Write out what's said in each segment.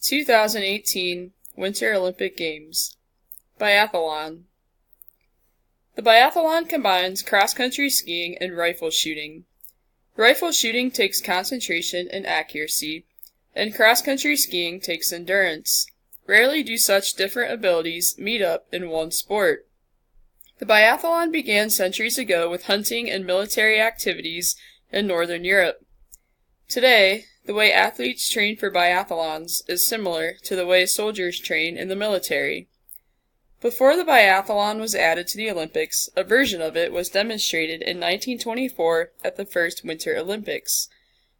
2018 Winter Olympic Games. Biathlon. The biathlon combines cross-country skiing and rifle shooting. Rifle shooting takes concentration and accuracy, and cross-country skiing takes endurance. Rarely do such different abilities meet up in one sport. The biathlon began centuries ago with hunting and military activities in Northern Europe. Today, the way athletes train for biathlons is similar to the way soldiers train in the military. Before the biathlon was added to the Olympics, a version of it was demonstrated in 1924 at the first Winter Olympics.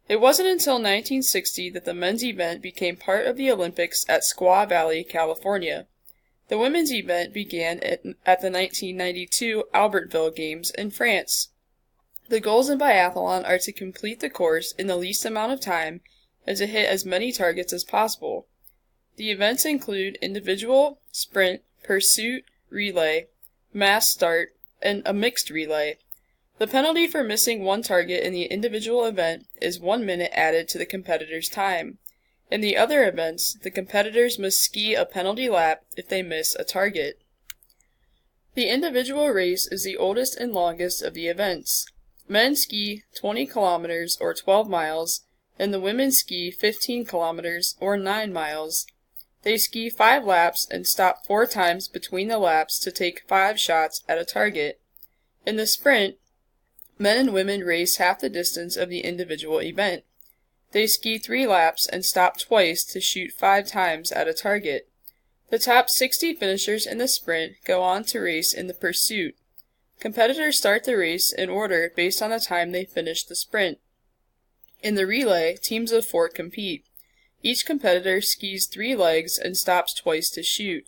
It wasn't until 1960 that the men's event became part of the Olympics at Squaw Valley, California. The women's event began at the 1992 Albertville Games in France. The goals in biathlon are to complete the course in the least amount of time and to hit as many targets as possible. The events include individual, sprint, pursuit, relay, mass start, and a mixed relay. The penalty for missing one target in the individual event is 1 minute added to the competitor's time. In the other events, the competitors must ski a penalty lap if they miss a target. The individual race is the oldest and longest of the events. Men ski 20 kilometers or 12 miles, and the women ski 15 kilometers or 9 miles. They ski 5 laps and stop 4 times between the laps to take 5 shots at a target. In the sprint, men and women race half the distance of the individual event. They ski 3 laps and stop twice to shoot 5 times at a target. The top 60 finishers in the sprint go on to race in the pursuit. Competitors start the race in order based on the time they finish the sprint. In the relay, teams of 4 compete. Each competitor skis 3 legs and stops twice to shoot.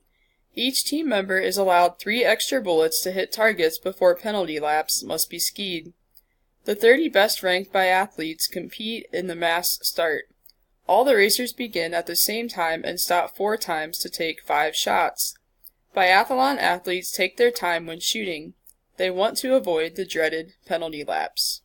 Each team member is allowed 3 extra bullets to hit targets before penalty laps must be skied. The 30 best ranked biathletes compete in the mass start. All the racers begin at the same time and stop 4 times to take 5 shots. Biathlon athletes take their time when shooting. They want to avoid the dreaded penalty laps.